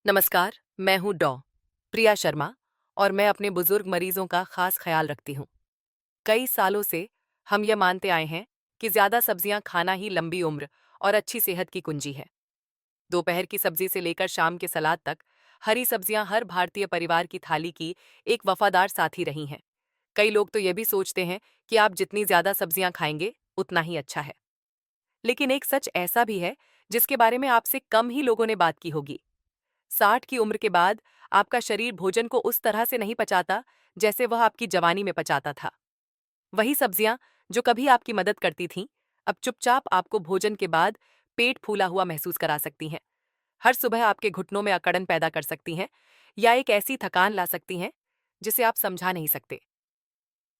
नमस्कार, मैं हूँ प्रिया शर्मा और मैं अपने बुजुर्ग मरीजों का खास ख्याल रखती हूँ। कई सालों से हम ये मानते आए हैं कि ज्यादा सब्जियां खाना ही लंबी उम्र और अच्छी सेहत की कुंजी है। दोपहर की सब्जी से लेकर शाम के सलाद तक हरी सब्जियां हर भारतीय परिवार की थाली की एक वफादार साथी रही हैं। कई लोग तो ये भी सोचते हैं कि आप जितनी ज्यादा सब्जियां खाएंगे उतना ही अच्छा है। लेकिन एक सच ऐसा भी है जिसके बारे में आपसे कम ही लोगों ने बात की होगी। 60 की उम्र के बाद आपका शरीर भोजन को उस तरह से नहीं पचाता जैसे वह आपकी जवानी में पचाता था। वही सब्जियां जो कभी आपकी मदद करती थीं, अब चुपचाप आपको भोजन के बाद पेट फूला हुआ महसूस करा सकती हैं। हर सुबह आपके घुटनों में अकड़न पैदा कर सकती हैं या एक ऐसी थकान ला सकती हैं जिसे आप समझा नहीं सकते।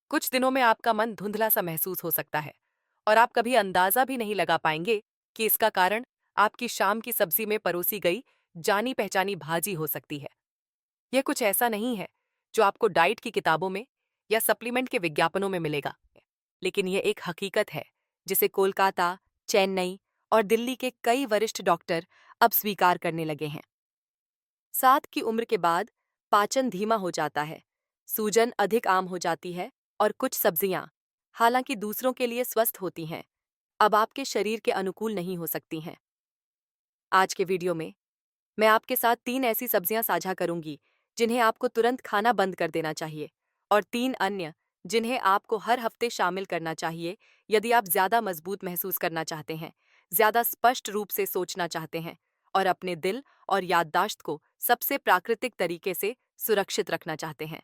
कुछ दिनों में आपका मन धुंधला सा महसूस हो सकता है और आप कभी अंदाजा भी नहीं लगा पाएंगे कि इसका कारण आपकी शाम की सब्जी में परोसी गई जानी पहचानी भाजी हो सकती है। यह कुछ ऐसा नहीं है जो आपको डाइट की किताबों में या सप्लीमेंट के विज्ञापनों में मिलेगा, लेकिन यह एक हकीकत है जिसे कोलकाता, चेन्नई और दिल्ली के कई वरिष्ठ डॉक्टर अब स्वीकार करने लगे हैं। 60 की उम्र के बाद पाचन धीमा हो जाता है, सूजन अधिक आम हो जाती है और कुछ सब्जियां, हालांकि दूसरों के लिए स्वस्थ होती हैं, अब आपके शरीर के अनुकूल नहीं हो सकती हैं। आज के वीडियो में मैं आपके साथ 3 ऐसी सब्जियां साझा करूंगी जिन्हें आपको तुरंत खाना बंद कर देना चाहिए, और 3 अन्य जिन्हें आपको हर हफ्ते शामिल करना चाहिए यदि आप ज्यादा मजबूत महसूस करना चाहते हैं, ज्यादा स्पष्ट रूप से सोचना चाहते हैं और अपने दिल और याददाश्त को सबसे प्राकृतिक तरीके से सुरक्षित रखना चाहते हैं।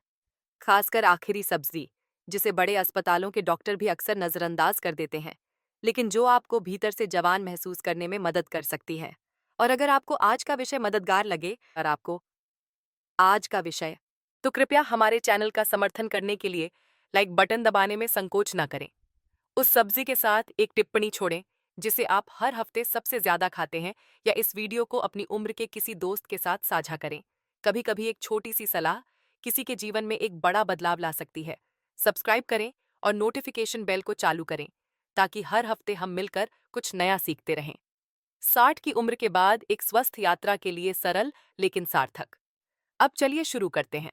खासकर आखिरी सब्जी, जिसे बड़े अस्पतालों के डॉक्टर भी अक्सर नजरअंदाज कर देते हैं, लेकिन जो आपको भीतर से जवान महसूस करने में मदद कर सकती है। और अगर आपको आज का विषय मददगार लगे और आपको आज का विषय, तो कृपया हमारे चैनल का समर्थन करने के लिए लाइक बटन दबाने में संकोच ना करें। उस सब्जी के साथ एक टिप्पणी छोड़ें जिसे आप हर हफ्ते सबसे ज्यादा खाते हैं, या इस वीडियो को अपनी उम्र के किसी दोस्त के साथ साझा करें। कभी कभी एक छोटी सी सलाह किसी के जीवन में एक बड़ा बदलाव ला सकती है। सब्सक्राइब करें और नोटिफिकेशन बेल को चालू करें ताकि हर हफ्ते हम मिलकर कुछ नया सीखते रहें। 60 की उम्र के बाद एक स्वस्थ यात्रा के लिए सरल लेकिन सार्थक। अब चलिए शुरू करते हैं।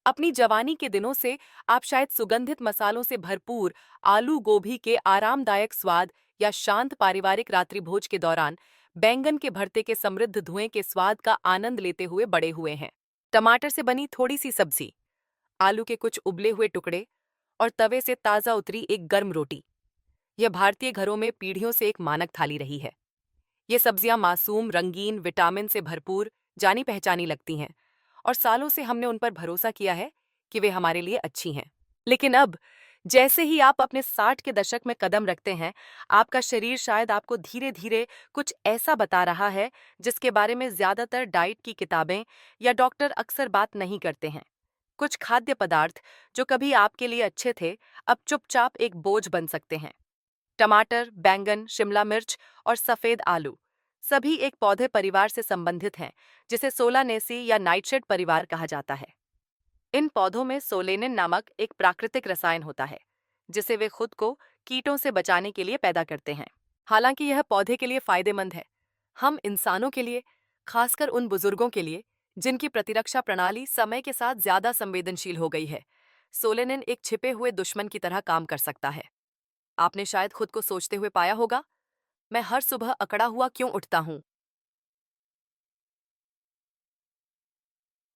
अपनी जवानी के दिनों से आप शायद सुगंधित मसालों से भरपूर आलू गोभी के आरामदायक स्वाद या शांत पारिवारिक रात्रिभोज के दौरान बैंगन के भरते के समृद्ध धुएं के स्वाद का आनंद लेते हुए बड़े हुए हैं। टमाटर से बनी थोड़ी सी सब्जी, आलू के कुछ उबले हुए टुकड़े और तवे से ताजा उतरी एक गर्म रोटी, यह भारतीय घरों में पीढ़ियों से एक मानक थाली रही है। ये सब्जियां मासूम, रंगीन, विटामिन से भरपूर, जानी पहचानी लगती हैं और सालों से हमने उन पर भरोसा किया है कि वे हमारे लिए अच्छी हैं। लेकिन अब जैसे ही आप अपने 60 के दशक में कदम रखते हैं, आपका शरीर शायद आपको धीरे धीरे कुछ ऐसा बता रहा है जिसके बारे में ज्यादातर डाइट की किताबें या डॉक्टर अक्सर बात नहीं करते हैं। कुछ खाद्य पदार्थ जो कभी आपके लिए अच्छे थे, अब चुपचाप एक बोझ बन सकते हैं। टमाटर, बैंगन, शिमला मिर्च और सफेद आलू सभी एक पौधे परिवार से संबंधित हैं जिसे सोलानेसी या नाइटशेड परिवार कहा जाता है। इन पौधों में सोलेनिन नामक एक प्राकृतिक रसायन होता है जिसे वे खुद को कीटों से बचाने के लिए पैदा करते हैं। हालांकि यह पौधे के लिए फायदेमंद है, हम इंसानों के लिए, खासकर उन बुजुर्गों के लिए जिनकी प्रतिरक्षा प्रणाली समय के साथ ज्यादा संवेदनशील हो गई है, सोलेनिन एक छिपे हुए दुश्मन की तरह काम कर सकता है। आपने शायद खुद को सोचते हुए पाया होगा, मैं हर सुबह अकड़ा हुआ क्यों उठता हूँ?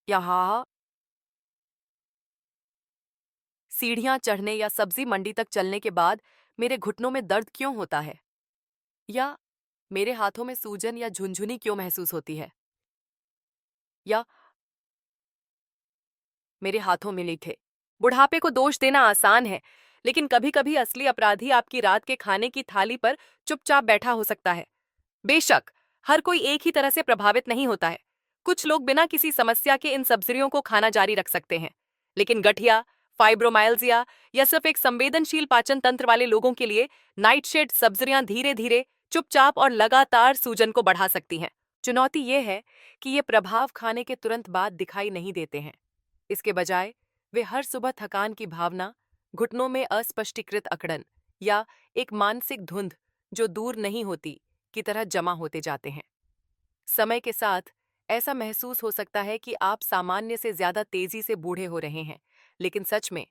यहाँ सीढ़ियां चढ़ने या सब्जी मंडी तक चलने के बाद मेरे घुटनों में दर्द क्यों होता है? या मेरे हाथों में सूजन या झुनझुनी क्यों महसूस होती है? या मेरे हाथों में लीखे। बुढ़ापे को दोष देना आसान है, लेकिन कभी-कभी असली अपराधी आपकी रात के खाने की थाली पर चुपचाप बैठा हो सकता है। बेशक, हर कोई एक ही तरह से प्रभावित नहीं होता है। कुछ लोग बिना किसी समस्या के इन सब्जियों को खाना जारी रख सकते हैं, लेकिन गठिया, फाइब्रोमाइल्जिया या सिर्फ एक संवेदनशील पाचन तंत्र वाले लोगों के लिए नाइटशेड सब्जियां धीरे-धीरे, चुपचाप और लगातार सूजन को बढ़ा सकती हैं। चुनौती ये है कि ये प्रभाव खाने के तुरंत बाद दिखाई नहीं देते हैं। इसके बजाय वे हर सुबह थकान की भावना, घुटनों में अस्पष्टीकृत अकड़न या एक मानसिक धुंध जो दूर नहीं होती की तरह जमा होते जाते हैं। समय के साथ ऐसा महसूस हो सकता है कि आप सामान्य से ज्यादा तेजी से बूढ़े हो रहे हैं, लेकिन सच में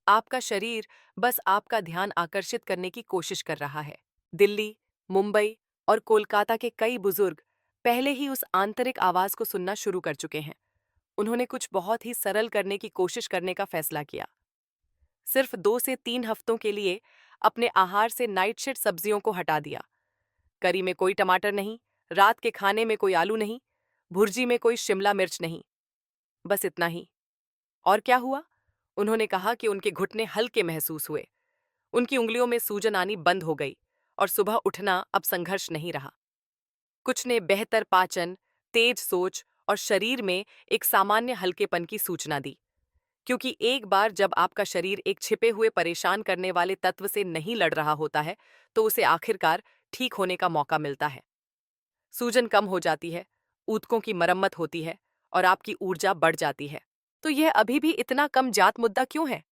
आपका शरीर बस आपका ध्यान आकर्षित करने की कोशिश कर रहा है। दिल्ली, मुंबई और कोलकाता के कई बुजुर्ग पहले ही उस आंतरिक आवाज को सुनना शुरू कर चुके हैं। उन्होंने कुछ बहुत ही सरल करने की कोशिश करने का फैसला किया। सिर्फ 2 से 3 हफ्तों के लिए अपने आहार से नाइटशेड सब्जियों को हटा दिया। करी में कोई टमाटर नहीं, रात के खाने में कोई आलू नहीं, भुर्जी में कोई शिमला मिर्च नहीं, बस इतना ही। और क्या हुआ? उन्होंने कहा कि उनके घुटने हल्के महसूस हुए, उनकी उंगलियों में सूजन आनी बंद हो गई और सुबह उठना अब संघर्ष नहीं रहा। कुछ ने बेहतर पाचन, तेज सोच और शरीर में एक सामान्य हल्केपन की सूचना दी, क्योंकि एक बार जब आपका शरीर एक छिपे हुए परेशान करने वाले तत्व से नहीं लड़ रहा होता है, तो उसे आखिरकार ठीक होने का मौका मिलता है। सूजन कम हो जाती है, ऊतकों की मरम्मत होती है और आपकी ऊर्जा बढ़ जाती है। तो यह अभी भी इतना कम जात मुद्दा क्यों है?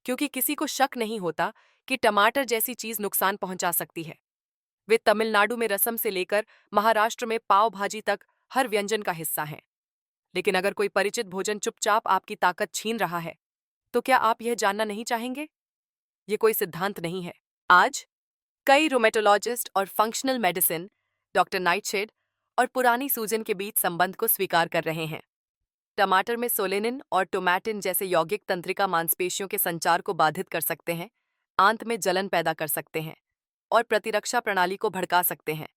क्योंकि किसी को शक नहीं होता कि टमाटर जैसी चीज नुकसान पहुंचा सकती है। वे तमिलनाडु में रसम से लेकर महाराष्ट्र में पाव भाजी तक हर व्यंजन का हिस्सा हैं। लेकिन अगर कोई परिचित भोजन चुपचाप आपकी ताकत छीन रहा है, तो क्या आप यह जानना नहीं चाहेंगे? ये कोई सिद्धांत नहीं है। आज कई रोमेटोलॉजिस्ट और फंक्शनल मेडिसिन डॉक्टर नाइटशेड और पुरानी सूजन के बीच संबंध को स्वीकार कर रहे हैं। टमाटर में सोलेनिन और टोमैटिन जैसे यौगिक तंत्रिका मांसपेशियों के संचार को बाधित कर सकते हैं, आंत में जलन पैदा कर सकते हैं और प्रतिरक्षा प्रणाली को भड़का सकते हैं,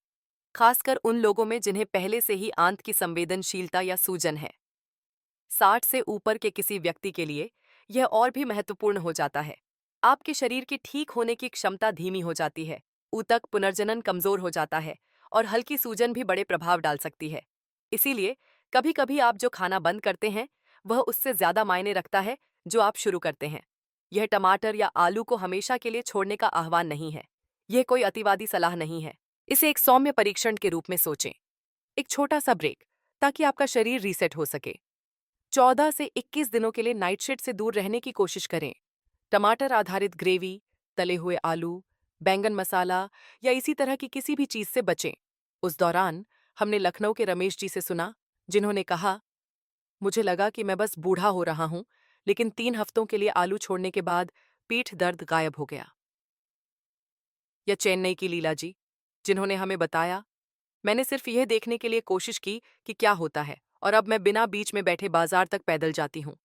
खासकर उन लोगों में जिन्हें पहले से ही आंत की संवेदनशीलता या सूजन है। 60 से ऊपर के किसी व्यक्ति के लिए यह और भी महत्वपूर्ण हो जाता है। आपके शरीर की ठीक होने की क्षमता धीमी हो जाती है, ऊतक पुनर्जनन कमजोर हो जाता है और हल्की सूजन भी बड़े प्रभाव डाल सकती है। इसीलिए कभी कभी आप जो खाना बंद करते हैं, वह उससे ज्यादा मायने रखता है जो आप शुरू करते हैं। यह टमाटर या आलू को हमेशा के लिए छोड़ने का आह्वान नहीं है। यह कोई अतिवादी सलाह नहीं है। इसे एक सौम्य परीक्षण के रूप में सोचें। एक छोटा सा ब्रेक, ताकि आपका शरीर रीसेट हो सके। 14 से 21 दिनों के लिए नाइटशेड से दूर रहने की कोशिश करें। टमाटर आधारित ग्रेवी, तले हुए आलू, बैंगन मसाला या इसी तरह की किसी भी चीज से बचें। उस दौरान हमने लखनऊ के रमेश जी से सुना, जिन्होंने कहा, मुझे लगा कि मैं बस बूढ़ा हो रहा हूं, लेकिन 3 हफ्तों के लिए आलू छोड़ने के बाद पीठ दर्द गायब हो गया। या चेन्नई की लीला जी, जिन्होंने हमें बताया, मैंने सिर्फ यह देखने के लिए कोशिश की कि क्या होता है और अब मैं बिना बीच में बैठे बाजार तक पैदल जाती हूँ।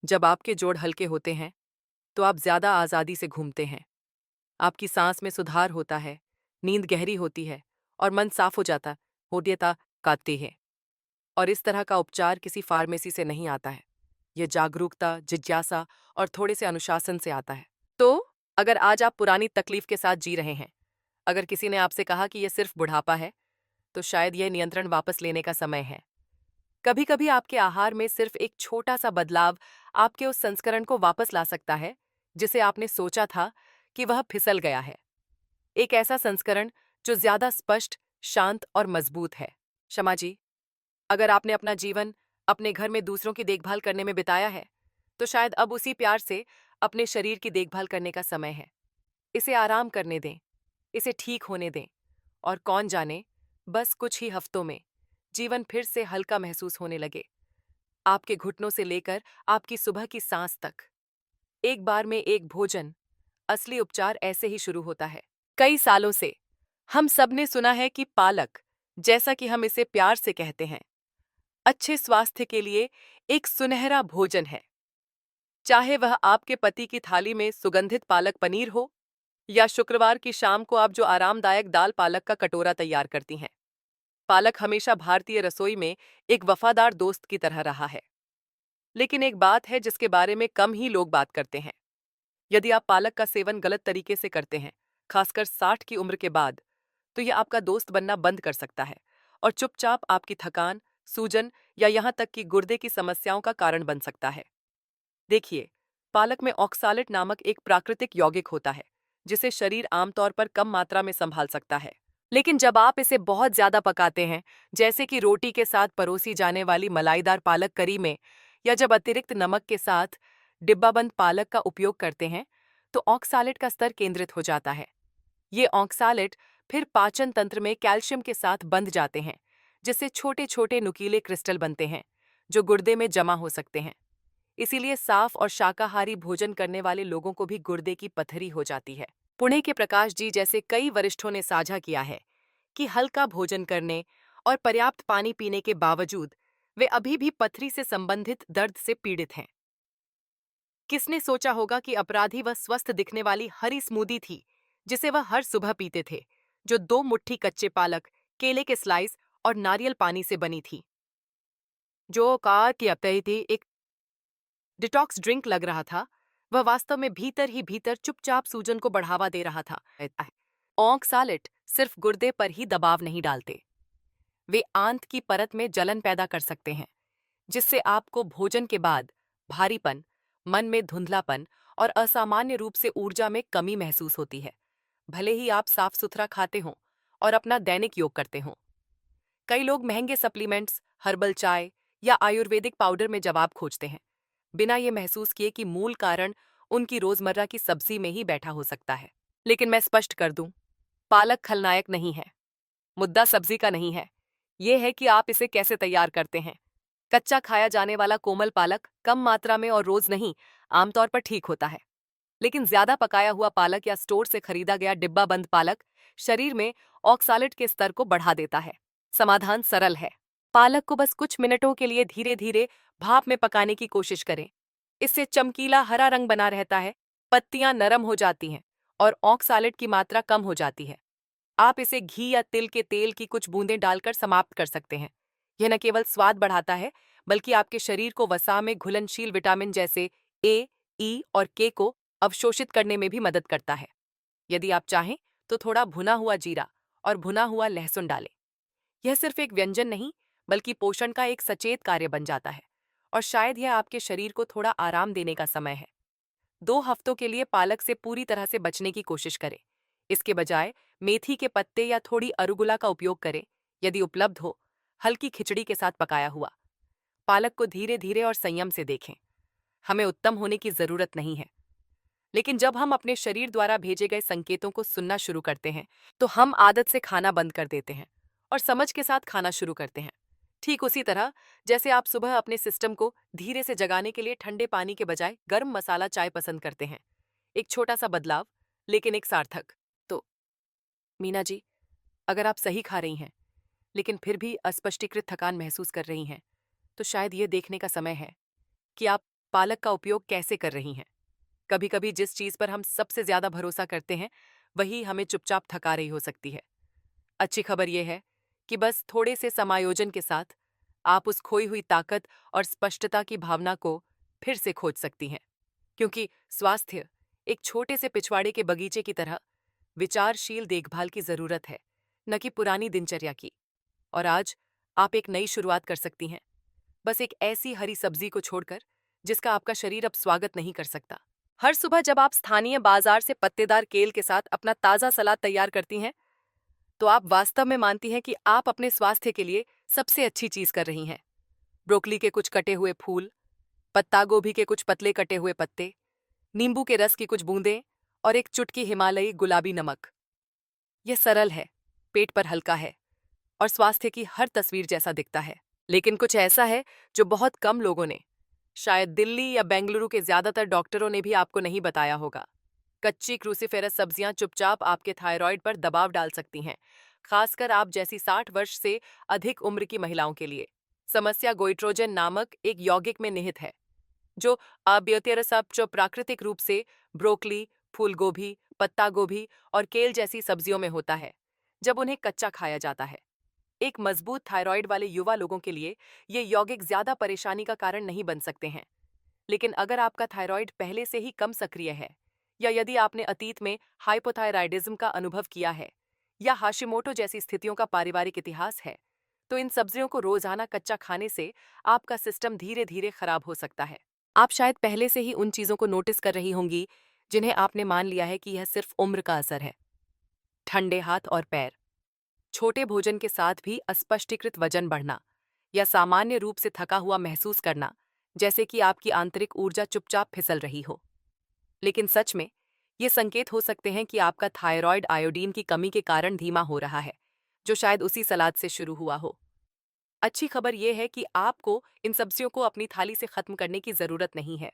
जब आपके जोड़ हल्के होते हैं, तो आप ज्यादा आजादी से घूमते हैं। आपकी सांस में सुधार होता है, नींद गहरी होती है और मन साफ हो जाता होता काटती है। और इस तरह का उपचार किसी फार्मेसी से नहीं आता है। यह जागरूकता, जिज्ञासा और थोड़े से अनुशासन से आता है। तो अगर आज आप पुरानी तकलीफ के साथ जी रहे हैं, अगर किसी ने आपसे कहा कि यह सिर्फ बुढ़ापा है, तो शायद यह नियंत्रण वापस लेने का समय है। कभी कभी आपके आहार में सिर्फ एक छोटा सा बदलाव आपके उस संस्करण को वापस ला सकता है जिसे आपने सोचा था कि वह फिसल गया है। एक ऐसा संस्करण जो ज्यादा स्पष्ट, शांत और मजबूत है। शमा जी, अगर आपने अपना जीवन अपने घर में दूसरों की देखभाल करने में बिताया है, तो शायद अब उसी प्यार से अपने शरीर की देखभाल करने का समय है। इसे आराम करने दें, इसे ठीक होने दें और कौन जाने, बस कुछ ही हफ्तों में जीवन फिर से हल्का महसूस होने लगे। आपके घुटनों से लेकर आपकी सुबह की सांस तक। एक बार में एक भोजन, असली उपचार ऐसे ही शुरू होता है। कई सालों से हम सबने सुना है कि पालक, जैसा कि हम इसे प्यार से कहते हैं, अच्छे स्वास्थ्य के लिए एक सुनहरा भोजन है। चाहे वह आपके पति की थाली में सुगंधित पालक पनीर हो या शुक्रवार की शाम को आप जो आरामदायक दाल पालक का कटोरा तैयार करती हैं। पालक हमेशा भारतीय रसोई में एक वफादार दोस्त की तरह रहा है। लेकिन एक बात है जिसके बारे में कम ही लोग बात करते हैं। यदि आप पालक का सेवन गलत तरीके से करते हैं, खासकर 60 की उम्र के बाद, तो यह आपका दोस्त बनना बंद कर सकता है और चुपचाप आपकी थकान, सूजन या यहां तक कि गुर्दे की समस्याओं का कारण बन सकता है। देखिए, पालक में ऑक्सालेट नामक एक प्राकृतिक यौगिक होता है, जिसे शरीर आमतौर पर कम मात्रा में संभाल सकता है। लेकिन जब आप इसे बहुत ज्यादा पकाते हैं, जैसे कि रोटी के साथ परोसी जाने वाली मलाईदार पालक करी में, या जब अतिरिक्त नमक के साथ डिब्बाबंद पालक का उपयोग करते हैं, तो ऑक्सालेट का स्तर केंद्रित हो जाता है। ये ऑक्सालेट फिर पाचन तंत्र में कैल्शियम के साथ बंध जाते हैं, जिससे छोटे छोटे नुकीले क्रिस्टल बनते हैं जो गुर्दे में जमा हो सकते हैं। इसीलिए साफ और शाकाहारी भोजन करने वाले लोगों को भी गुर्दे की पथरी हो जाती है। पुणे के प्रकाश जी जैसे कई वरिष्ठों ने साझा किया है कि हल्का भोजन करने और पर्याप्त पानी पीने के बावजूद वे अभी भी पथरी से संबंधित दर्द से पीड़ित हैं। किसने सोचा होगा कि अपराधी वह स्वस्थ दिखने वाली हरी स्मूदी थी जिसे वह हर सुबह पीते थे, जो 2 मुट्ठी कच्चे पालक, केले के स्लाइस और नारियल पानी से बनी थी। जो कार की थी एक डिटॉक्स ड्रिंक लग रहा था, वह वास्तव में भीतर ही भीतर चुपचाप सूजन को बढ़ावा दे रहा था। ऑक्सालेट सिर्फ गुर्दे पर ही दबाव नहीं डालते, वे आंत की परत में जलन पैदा कर सकते हैं, जिससे आपको भोजन के बाद भारीपन, मन में धुंधलापन और असामान्य रूप से ऊर्जा में कमी महसूस होती है, भले ही आप साफ सुथरा खाते हों और अपना दैनिक योग करते हों। कई लोग महंगे सप्लीमेंट्स, हर्बल चाय या आयुर्वेदिक पाउडर में जवाब खोजते हैं, बिना ये महसूस किए कि मूल कारण उनकी रोजमर्रा की सब्जी में ही बैठा हो सकता है। लेकिन मैं स्पष्ट कर दूं, पालक खलनायक नहीं है। मुद्दा सब्जी का नहीं है, ये है कि आप इसे कैसे तैयार करते हैं। कच्चा खाया जाने वाला कोमल पालक कम मात्रा में और रोज नहीं, आमतौर पर ठीक होता है। लेकिन ज्यादा पकाया हुआ पालक या स्टोर से खरीदा गया डिब्बा बंद पालक शरीर में ऑक्सालेट के स्तर को बढ़ा देता है। समाधान सरल है, पालक को बस कुछ मिनटों के लिए धीरे धीरे भाप में पकाने की कोशिश करें। इससे चमकीला हरा रंग बना रहता है, पत्तियां नरम हो जाती हैं और ऑक्सालेट की मात्रा कम हो जाती है। आप इसे घी या तिल के तेल की कुछ बूंदें डालकर समाप्त कर सकते हैं। यह न केवल स्वाद बढ़ाता है, बल्कि आपके शरीर को वसा में घुलनशील विटामिन जैसे ए, ई और के को अवशोषित करने में भी मदद करता है। यदि आप चाहें तो थोड़ा भुना हुआ जीरा और भुना हुआ लहसुन डालें। यह सिर्फ एक व्यंजन नहीं, बल्कि पोषण का एक सचेत कार्य बन जाता है और शायद यह आपके शरीर को थोड़ा आराम देने का समय है। 2 हफ्तों के लिए पालक से पूरी तरह से बचने की कोशिश करें। इसके बजाय मेथी के पत्ते या थोड़ी अरुगुला का उपयोग करें, यदि उपलब्ध हो, हल्की खिचड़ी के साथ पकाया हुआ। पालक को धीरे धीरे और संयम से देखें। हमें उत्तम होने की जरूरत नहीं है, लेकिन जब हम अपने शरीर द्वारा भेजे गए संकेतों को सुनना शुरू करते हैं, तो हम आदत से खाना बंद कर देते हैं और समझ के साथ खाना शुरू करते हैं। ठीक उसी तरह जैसे आप सुबह अपने सिस्टम को धीरे से जगाने के लिए ठंडे पानी के बजाय गर्म मसाला चाय पसंद करते हैं। एक छोटा सा बदलाव, लेकिन एक सार्थक। तो मीना जी, अगर आप सही खा रही हैं, लेकिन फिर भी अस्पष्टीकृत थकान महसूस कर रही हैं, तो शायद ये देखने का समय है कि आप पालक का उपयोग कैसे कर रही हैं। कभी कभी जिस चीज पर हम सबसे ज्यादा भरोसा करते हैं, वही हमें चुपचाप थका रही हो सकती है। अच्छी खबर यह है कि बस थोड़े से समायोजन के साथ आप उस खोई हुई ताकत और स्पष्टता की भावना को फिर से खोज सकती हैं, क्योंकि स्वास्थ्य एक छोटे से पिछवाड़े के बगीचे की तरह विचारशील देखभाल की जरूरत है, न कि पुरानी दिनचर्या की। और आज आप एक नई शुरुआत कर सकती हैं, बस एक ऐसी हरी सब्जी को छोड़कर जिसका आपका शरीर अब स्वागत नहीं कर सकता। हर सुबह जब आप स्थानीय बाजार से पत्तेदार केल के साथ अपना ताजा सलाद तैयार करती हैं, तो आप वास्तव में मानती हैं कि आप अपने स्वास्थ्य के लिए सबसे अच्छी चीज कर रही हैं। ब्रोकली के कुछ कटे हुए फूल, पत्ता गोभी के कुछ पतले कटे हुए पत्ते, नींबू के रस की कुछ बूंदें और एक चुटकी हिमालयी गुलाबी नमक। यह सरल है, पेट पर हल्का है और स्वास्थ्य की हर तस्वीर जैसा दिखता है। लेकिन कुछ ऐसा है जो बहुत कम लोगों ने, शायद दिल्ली या बेंगलुरु के ज्यादातर डॉक्टरों ने भी आपको नहीं बताया होगा। कच्ची क्रूसीफेरस सब्जियां चुपचाप आपके थायराइड पर दबाव डाल सकती हैं, खासकर आप जैसी 60 वर्ष से अधिक उम्र की महिलाओं के लिए। समस्या गोइट्रोजन नामक एक यौगिक में निहित है, जो जो प्राकृतिक रूप से ब्रोकली, फूलगोभी, पत्ता गोभी और केल जैसी सब्जियों में होता है, जब उन्हें कच्चा खाया जाता है। एक मजबूत थायराइड वाले युवा लोगों के लिए ये यौगिक ज्यादा परेशानी का कारण नहीं बन सकते हैं, लेकिन अगर आपका थायराइड पहले से ही कम सक्रिय है, या यदि आपने अतीत में हाइपोथायराइडिज्म का अनुभव किया है, या हाशिमोटो जैसी स्थितियों का पारिवारिक इतिहास है, तो इन सब्जियों को रोजाना कच्चा खाने से आपका सिस्टम धीरे धीरे खराब हो सकता है। आप शायद पहले से ही उन चीजों को नोटिस कर रही होंगी जिन्हें आपने मान लिया है कि यह सिर्फ उम्र का असर है। ठंडे हाथ और पैर, छोटे भोजन के साथ भी अस्पष्टीकृत वजन बढ़ना, या सामान्य रूप से थका हुआ महसूस करना, जैसे कि आपकी आंतरिक ऊर्जा चुपचाप फिसल रही हो। लेकिन सच में ये संकेत हो सकते हैं कि आपका थायराइड आयोडीन की कमी के कारण धीमा हो रहा है, जो शायद उसी सलाद से शुरू हुआ हो। अच्छी खबर यह है कि आपको इन सब्जियों को अपनी थाली से खत्म करने की जरूरत नहीं है।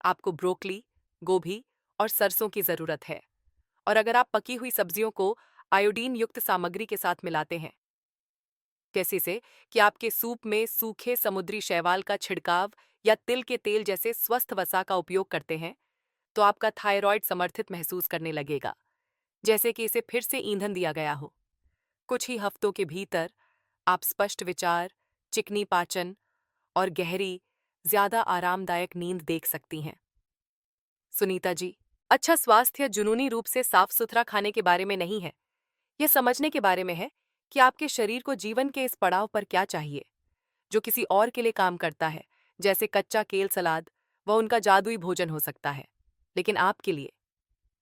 आपको ब्रोकली, गोभी और सरसों की जरूरत है। और अगर आप पकी हुई सब्जियों को आयोडीन युक्त सामग्री के साथ मिलाते हैं, जैसे से कि आपके सूप में सूखे समुद्री शैवाल का छिड़काव या तिल के तेल जैसे स्वस्थ वसा का उपयोग करते हैं, तो आपका थायराइड समर्थित महसूस करने लगेगा, जैसे कि इसे फिर से ईंधन दिया गया हो। कुछ ही हफ्तों के भीतर आप स्पष्ट विचार, चिकनी पाचन और गहरी, ज्यादा आरामदायक नींद देख सकती हैं। सुनीता जी, अच्छा स्वास्थ्य जुनूनी रूप से साफ सुथरा खाने के बारे में नहीं है। यह समझने के बारे में है कि आपके शरीर को जीवन के इस पड़ाव पर क्या चाहिए, जो किसी और के लिए काम करता है, जैसे कच्चा केल सलाद, वह उनका जादुई भोजन हो सकता है। लेकिन आपके लिए,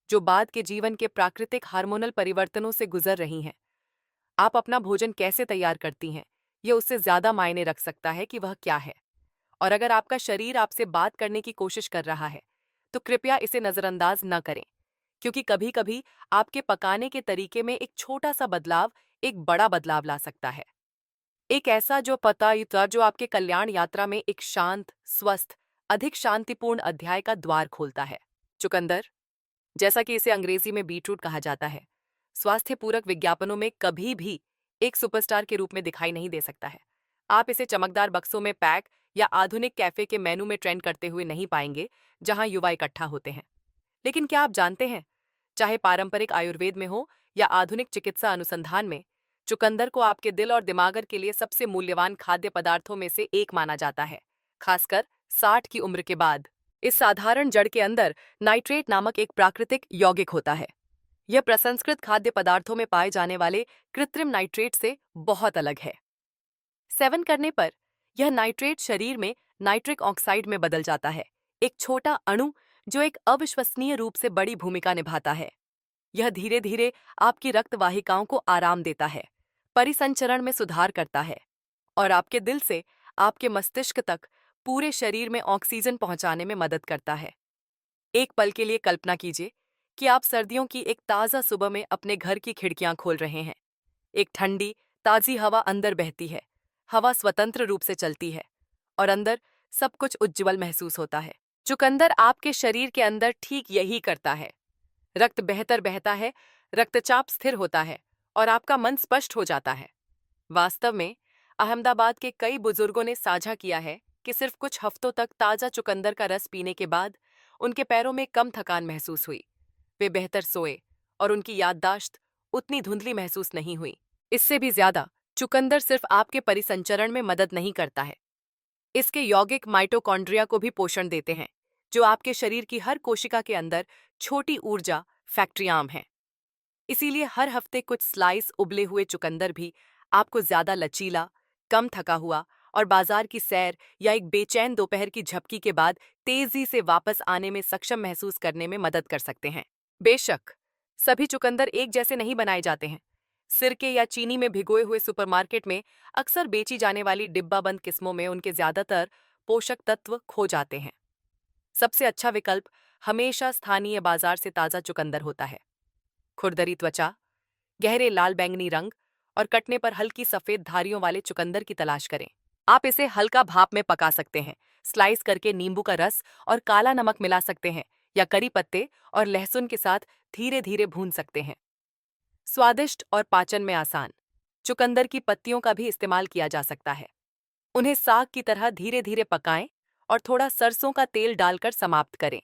जो बाद के जीवन के प्राकृतिक हार्मोनल परिवर्तनों से गुजर रही हैं, आप अपना भोजन कैसे तैयार करती हैं, यह उससे ज्यादा मायने रख सकता है कि वह क्या है। और अगर आपका शरीर आपसे बात करने की कोशिश कर रहा है, तो कृपया इसे नजरअंदाज न करें, क्योंकि कभी कभी आपके पकाने के तरीके में एक छोटा सा बदलाव एक बड़ा बदलाव ला सकता है। एक ऐसा जो पता युता जो आपके कल्याण यात्रा में एक शांत, स्वस्थ, अधिक शांतिपूर्ण अध्याय का द्वार खोलता है। चुकंदर, जैसा कि इसे अंग्रेजी में बीटरूट कहा जाता है, स्वास्थ्य पूरक विज्ञापनों में कभी भी एक सुपरस्टार के रूप में दिखाई नहीं दे सकता है। आप इसे चमकदार बक्सों में पैक या आधुनिक कैफे के मेनू में ट्रेंड करते हुए नहीं पाएंगे, जहां युवा इकट्ठा होते हैं। लेकिन क्या आप जानते हैं, चाहे पारंपरिक आयुर्वेद में हो या आधुनिक चिकित्सा अनुसंधान में, चुकंदर को आपके दिल और दिमाग के लिए सबसे मूल्यवान खाद्य पदार्थों में से एक माना जाता है, खासकर 60 की उम्र के बाद। इस साधारण जड़ के अंदर नाइट्रेट नामक एक प्राकृतिक यौगिक होता है। यह प्रसंस्कृत खाद्य पदार्थों में पाए जाने वाले कृत्रिम नाइट्रेट से बहुत अलग है। सेवन करने पर यह नाइट्रेट शरीर में नाइट्रिक ऑक्साइड में बदल जाता है, एक छोटा अणु जो एक अविश्वसनीय रूप से बड़ी भूमिका निभाता है। यह धीरे धीरे आपकी रक्त वाहिकाओं को आराम देता है, परिसंचरण में सुधार करता है और आपके दिल से आपके मस्तिष्क तक पूरे शरीर में ऑक्सीजन पहुंचाने में मदद करता है। एक पल के लिए कल्पना कीजिए कि आप सर्दियों की एक ताज़ा सुबह में अपने घर की खिड़कियां खोल रहे हैं। एक ठंडी, ताज़ी हवा अंदर बहती है, हवा स्वतंत्र रूप से चलती है और अंदर सब कुछ उज्ज्वल महसूस होता है। चुकंदर आपके शरीर के अंदर ठीक यही करता है। रक्त बेहतर बहता है, रक्तचाप स्थिर होता है और आपका मन स्पष्ट हो जाता है। वास्तव में अहमदाबाद के कई बुजुर्गों ने साझा किया है कि सिर्फ कुछ हफ्तों तक ताज़ा चुकंदर का रस पीने के बाद उनके पैरों में कम थकान महसूस हुई, वे बेहतर सोए और उनकी याददाश्त उतनी धुंधली महसूस नहीं हुई। इससे भी ज्यादा, चुकंदर सिर्फ आपके परिसंचरण में मदद नहीं करता है, इसके यौगिक माइटोकॉन्ड्रिया को भी पोषण देते हैं, जो आपके शरीर की हर कोशिका के अंदर छोटी ऊर्जा फैक्ट्रियाम हैं। इसीलिए हर हफ्ते कुछ स्लाइस उबले हुए चुकंदर भी आपको ज्यादा लचीला, कम थका हुआ और बाजार की सैर या एक बेचैन दोपहर की झपकी के बाद तेजी से वापस आने में सक्षम महसूस करने में मदद कर सकते हैं। बेशक, सभी चुकंदर एक जैसे नहीं बनाए जाते हैं। सिरके या चीनी में भिगोए हुए सुपरमार्केट में अक्सर बेची जाने वाली डिब्बाबंद किस्मों में उनके ज्यादातर पोषक तत्व खो जाते हैं। सबसे अच्छा विकल्प हमेशा स्थानीय बाजार से ताजा चुकंदर होता है। खुरदरी त्वचा, गहरे लाल बैंगनी रंग और कटने पर हल्की सफेद धारियों वाले चुकंदर की तलाश करें। आप इसे हल्का भाप में पका सकते हैं, स्लाइस करके नींबू का रस और काला नमक मिला सकते हैं या करी पत्ते और लहसुन के साथ धीरे धीरे भून सकते हैं। स्वादिष्ट और पाचन में आसान, चुकंदर की पत्तियों का भी इस्तेमाल किया जा सकता है। उन्हें साग की तरह धीरे धीरे पकाएं और थोड़ा सरसों का तेल डालकर समाप्त करें।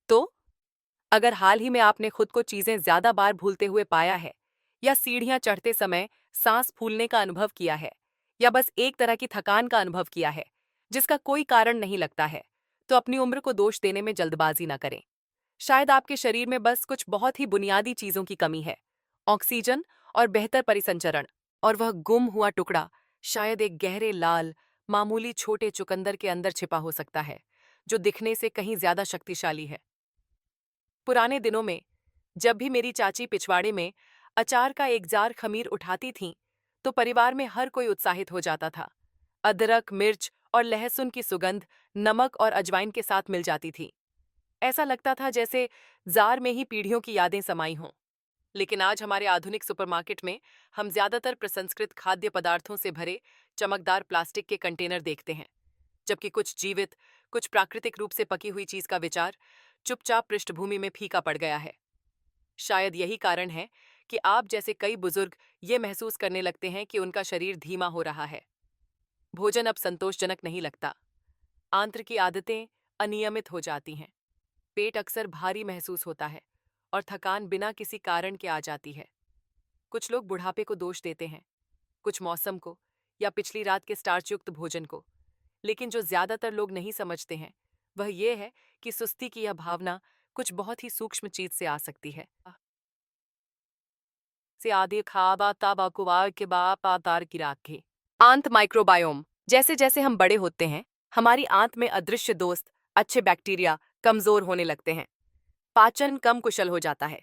तो अगर हाल ही में आपने खुद को चीजें ज्यादा बार भूलते हुए पाया है, या सीढ़ियां चढ़ते समय सांस फूलने का अनुभव किया है, या बस एक तरह की थकान का अनुभव किया है जिसका कोई कारण नहीं लगता है, तो अपनी उम्र को दोष देने में जल्दबाजी न करें। शायद आपके शरीर में बस कुछ बहुत ही बुनियादी चीजों की कमी है, ऑक्सीजन और बेहतर परिसंचरण, और वह गुम हुआ टुकड़ा शायद एक गहरे लाल, मामूली छोटे चुकंदर के अंदर छिपा हो सकता है, जो दिखने से कहीं ज्यादा शक्तिशाली है। पुराने दिनों में जब भी मेरी चाची पिछवाड़े में अचार का एक जार खमीर उठाती थीं, तो परिवार में हर कोई उत्साहित हो जाता था। अदरक, मिर्च और लहसुन की सुगंध नमक और अजवाइन के साथ मिल जाती थी। ऐसा लगता था जैसे जार में ही पीढ़ियों की यादें समाई हों। लेकिन आज हमारे आधुनिक सुपरमार्केट में हम ज्यादातर प्रसंस्कृत खाद्य पदार्थों से भरे चमकदार प्लास्टिक के कंटेनर देखते हैं, जबकि कुछ जीवित, कुछ प्राकृतिक रूप से पकी हुई चीज का विचार चुपचाप पृष्ठभूमि में फीका पड़ गया है। शायद यही कारण है कि आप जैसे कई बुजुर्ग ये महसूस करने लगते हैं कि उनका शरीर धीमा हो रहा है। भोजन अब संतोषजनक नहीं लगता। आंत्र की आदतें अनियमित हो जाती हैं। पेट अक्सर भारी महसूस होता है और थकान बिना किसी कारण के आ जाती है। कुछ लोग बुढ़ापे को दोष देते हैं, कुछ मौसम को या पिछली रात के स्टार्चयुक्त भोजन को। लेकिन जो ज्यादातर लोग नहीं समझते हैं वह ये है कि सुस्ती की यह भावना कुछ बहुत ही सूक्ष्म चीज से आ सकती है। से आदि खाबा ताबा कुवार के बाप आतार की राखे। आंत माइक्रोबायोम। जैसे जैसे हम बड़े होते हैं, हमारी आंत में अदृश्य दोस्त, अच्छे बैक्टीरिया कमजोर होने लगते हैं। पाचन कम कुशल हो जाता है,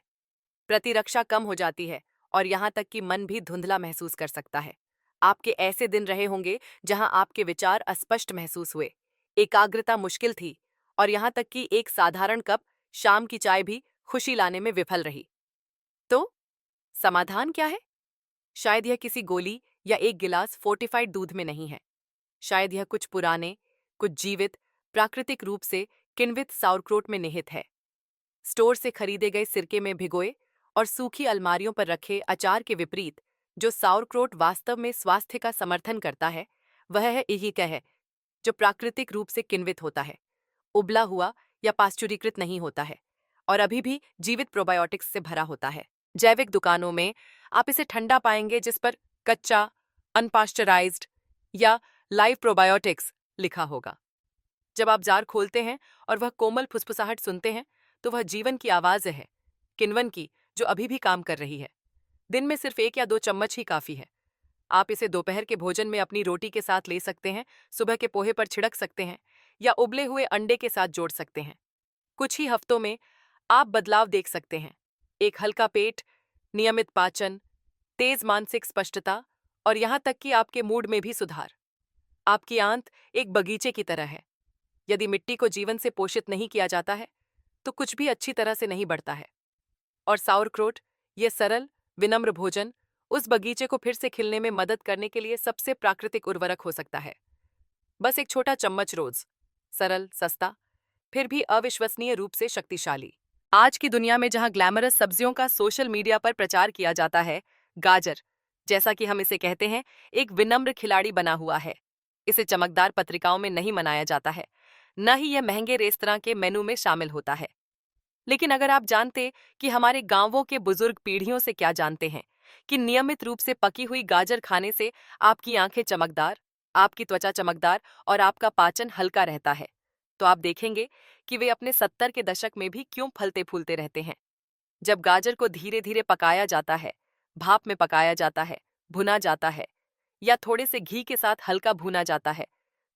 प्रतिरक्षा कम हो जाती है और यहाँ तक कि मन भी धुंधला महसूस कर सकता है। आपके ऐसे दिन रहे होंगे जहां आपके विचार अस्पष्ट महसूस हुए, एकाग्रता मुश्किल थी और यहाँ तक कि एक साधारण कप शाम की चाय भी खुशी लाने में विफल रही। तो समाधान क्या है? शायद यह किसी गोली या एक गिलास फोर्टिफाइड दूध में नहीं है। शायद यह कुछ पुराने, कुछ जीवित, प्राकृतिक रूप से किण्वित साउरक्रोट में निहित है। स्टोर से खरीदे गए सिरके में भिगोए और सूखी अलमारियों पर रखे अचार के विपरीत जो साउरक्रोट वास्तव में स्वास्थ्य का समर्थन करता है, वह है इहिका है, जो प्राकृतिक रूप से किण्वित होता है, उबला हुआ या पाश्चुरीकृत नहीं होता है और अभी भी जीवित प्रोबायोटिक्स से भरा होता है। जैविक दुकानों में आप इसे ठंडा पाएंगे जिस पर कच्चा, अनपाश्चराइज्ड या लाइव प्रोबायोटिक्स लिखा होगा। जब आप जार खोलते हैं और वह कोमल फुसफुसाहट सुनते हैं तो वह जीवन की आवाज है, किण्वन की, जो अभी भी काम कर रही है। दिन में सिर्फ 1 या 2 चम्मच ही काफी है। आप इसे दोपहर के भोजन में अपनी रोटी के साथ ले सकते हैं, सुबह के पोहे पर छिड़क सकते हैं या उबले हुए अंडे के साथ जोड़ सकते हैं। कुछ ही हफ्तों में आप बदलाव देख सकते हैं। एक हल्का पेट, नियमित पाचन, तेज मानसिक स्पष्टता और यहाँ तक कि आपके मूड में भी सुधार। आपकी आंत एक बगीचे की तरह है। यदि मिट्टी को जीवन से पोषित नहीं किया जाता है तो कुछ भी अच्छी तरह से नहीं बढ़ता है। और साउरक्रोट, यह सरल, विनम्र भोजन, उस बगीचे को फिर से खिलने में मदद करने के लिए सबसे प्राकृतिक उर्वरक हो सकता है। बस एक छोटा चम्मच रोज। सरल, सस्ता, फिर भी अविश्वसनीय रूप से शक्तिशाली। आज की दुनिया में जहां ग्लैमरस सब्जियों का सोशल मीडिया पर प्रचार किया जाता है, गाजर, जैसा कि हम इसे कहते हैं, एक विनम्र खिलाड़ी बना हुआ है। इसे चमकदार पत्रिकाओं में नहीं मनाया जाता है, न ही यह महंगे रेस्तरां के मेनू में शामिल होता है। लेकिन अगर आप जानते कि हमारे गांवों के बुजुर्ग पीढ़ियों से क्या जानते हैं कि नियमित रूप से पकी हुई गाजर खाने से आपकी आंखें चमकदार, आपकी त्वचा चमकदार और आपका पाचन हल्का रहता है, तो आप देखेंगे कि वे अपने 70 के दशक में भी क्यों फलते फूलते रहते हैं। जब गाजर को धीरे धीरे पकाया जाता है, भाप में पकाया जाता है, भुना जाता है या थोड़े से घी के साथ हल्का भुना जाता है,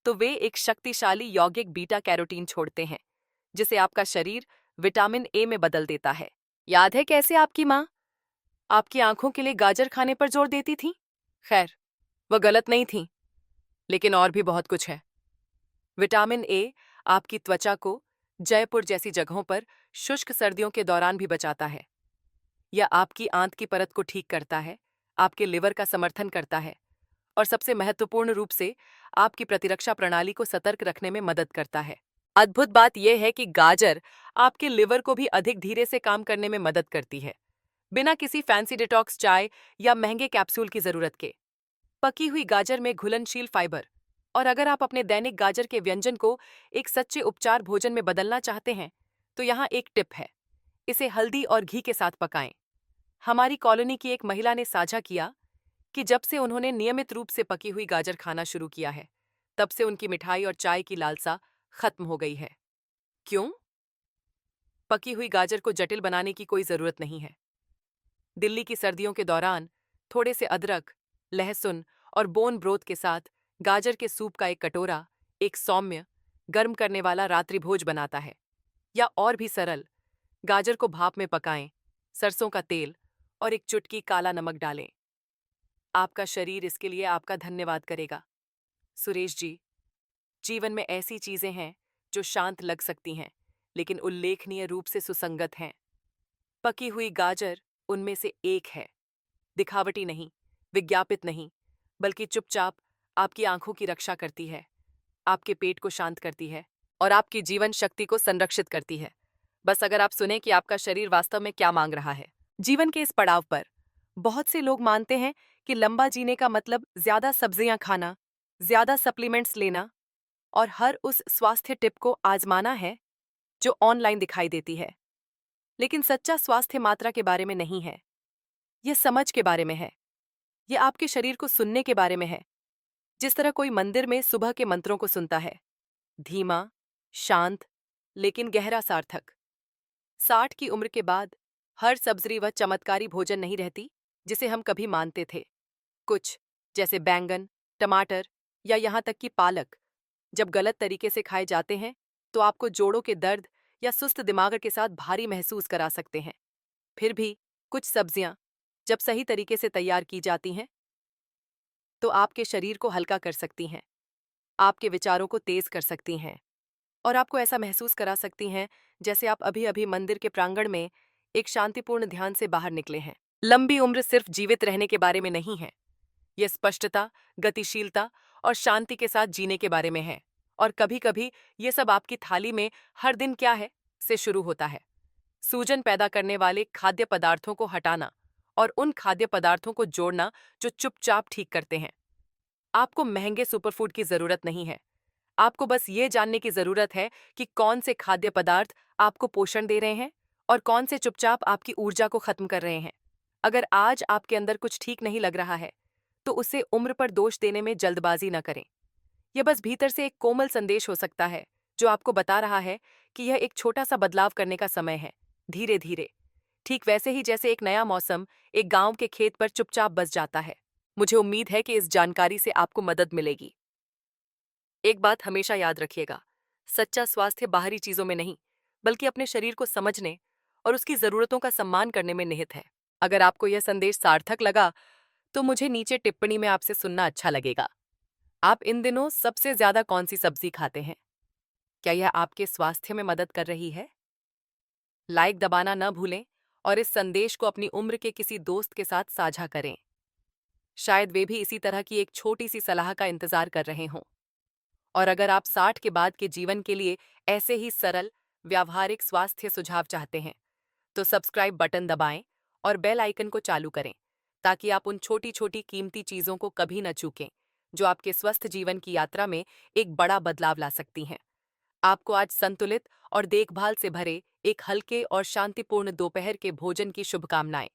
तो वे एक शक्तिशाली यौगिक बीटा कैरोटीन छोड़ते हैं, जिसे आपका शरीर विटामिन ए में बदल देता है। याद है कैसे आपकी माँ आपकी आंखों के लिए गाजर खाने पर जोर देती थी? खैर, वह गलत नहीं थी, लेकिन और भी बहुत कुछ है। विटामिन ए आपकी त्वचा को जयपुर जैसी जगहों पर शुष्क सर्दियों के दौरान भी बचाता है। यह आपकी आंत की परत को ठीक करता है, आपके लिवर का समर्थन करता है और सबसे महत्वपूर्ण रूप से आपकी प्रतिरक्षा प्रणाली को सतर्क रखने में मदद करता है। अद्भुत बात यह है कि गाजर आपके लिवर को भी अधिक धीरे से काम करने में मदद करती है, बिना किसी फैंसी डिटॉक्स चाय या महंगे कैप्सूल की जरूरत के। पकी हुई गाजर में घुलनशील फाइबर। और अगर आप अपने दैनिक गाजर के व्यंजन को एक सच्चे उपचार भोजन में बदलना चाहते हैं, तो यहाँ एक टिप है, इसे हल्दी और घी के साथ पकाएं। हमारी कॉलोनी की एक महिला ने साझा किया कि जब से उन्होंने नियमित रूप से पकी हुई गाजर खाना शुरू किया है, तब से उनकी मिठाई और चाय की लालसा खत्म हो गई है। क्यों? पकी हुई गाजर को जटिल बनाने की कोई जरूरत नहीं है। दिल्ली की सर्दियों के दौरान थोड़े से अदरक, लहसुन और बोन ब्रोथ के साथ गाजर के सूप का एक कटोरा एक सौम्य, गर्म करने वाला रात्रि भोज बनाता है। या और भी सरल, गाजर को भाप में पकाएं, सरसों का तेल और एक चुटकी काला नमक डालें। आपका शरीर इसके लिए आपका धन्यवाद करेगा। सुरेश जी, जीवन में ऐसी चीजें हैं जो शांत लग सकती हैं, लेकिन उल्लेखनीय रूप से सुसंगत हैं। पकी हुई गाजर उनमें से एक है। दिखावटी नहीं, विज्ञापित नहीं, बल्कि चुपचाप आपकी आंखों की रक्षा करती है, आपके पेट को शांत करती है और आपकी जीवन शक्ति को संरक्षित करती है। बस अगर आप सुने कि आपका शरीर वास्तव में क्या मांग रहा है। जीवन के इस पड़ाव पर बहुत से लोग मानते हैं कि लंबा जीने का मतलब ज्यादा सब्जियां खाना, ज्यादा सप्लीमेंट्स लेना और हर उस स्वास्थ्य टिप को आजमाना है जो ऑनलाइन दिखाई देती है। लेकिन सच्चा स्वास्थ्य मात्रा के बारे में नहीं है, यह समझ के बारे में है। यह आपके शरीर को सुनने के बारे में है, जिस तरह कोई मंदिर में सुबह के मंत्रों को सुनता है, धीमा, शांत, लेकिन गहरा सार्थक। 60 की उम्र के बाद हर सब्जी व चमत्कारी भोजन नहीं रहती जिसे हम कभी मानते थे। कुछ, जैसे बैंगन, टमाटर या यहाँ तक कि पालक, जब गलत तरीके से खाए जाते हैं तो आपको जोड़ों के दर्द या सुस्त दिमाग के साथ भारी महसूस करा सकते हैं। फिर भी कुछ सब्जियां जब सही तरीके से तैयार की जाती हैं तो आपके शरीर को हल्का कर सकती हैं, आपके विचारों को तेज कर सकती हैं और आपको ऐसा महसूस करा सकती हैं जैसे आप अभी अभी मंदिर के प्रांगण में एक शांतिपूर्ण ध्यान से बाहर निकले हैं। लंबी उम्र सिर्फ जीवित रहने के बारे में नहीं है, यह स्पष्टता, गतिशीलता और शांति के साथ जीने के बारे में है। और कभी कभी ये सब आपकी थाली में हर दिन क्या है से शुरू होता है। सूजन पैदा करने वाले खाद्य पदार्थों को हटाना और उन खाद्य पदार्थों को जोड़ना जो चुपचाप ठीक करते हैं। आपको महंगे सुपरफूड की जरूरत नहीं है, आपको बस ये जानने की जरूरत है कि कौन से खाद्य पदार्थ आपको पोषण दे रहे हैं और कौन से चुपचाप आपकी ऊर्जा को खत्म कर रहे हैं। अगर आज आपके अंदर कुछ ठीक नहीं लग रहा है तो उसे उम्र पर दोष देने में जल्दबाजी न करें। यह बस भीतर से एक कोमल संदेश हो सकता है जो आपको बता रहा है कि यह एक छोटा सा बदलाव करने का समय है, धीरे धीरे। ठीक वैसे ही जैसे एक नया मौसम एक गांव के खेत पर चुपचाप बस जाता है। मुझे उम्मीद है कि इस जानकारी से आपको मदद मिलेगी। एक बात हमेशा याद रखिएगा, सच्चा स्वास्थ्य बाहरी चीजों में नहीं, बल्कि अपने शरीर को समझने और उसकी जरूरतों का सम्मान करने में निहित है। अगर आपको यह संदेश सार्थक लगा तो मुझे नीचे टिप्पणी में आपसे सुनना अच्छा लगेगा। आप इन दिनों सबसे ज्यादा कौन सी सब्जी खाते हैं? क्या यह आपके स्वास्थ्य में मदद कर रही है? लाइक दबाना न भूलें और इस संदेश को अपनी उम्र के किसी दोस्त के साथ साझा करें। शायद वे भी इसी तरह की एक छोटी सी सलाह का इंतजार कर रहे हों। और अगर आप 60 के बाद के जीवन के लिए ऐसे ही सरल, व्यावहारिक स्वास्थ्य सुझाव चाहते हैं, तो सब्सक्राइब बटन दबाएं और बेल आइकन को चालू करें ताकि आप उन छोटी छोटी कीमती चीजों को कभी न चूकें जो आपके स्वस्थ जीवन की यात्रा में एक बड़ा बदलाव ला सकती हैं। आपको आज संतुलित और देखभाल से भरे एक हल्के और शांतिपूर्ण दोपहर के भोजन की शुभकामनाएं।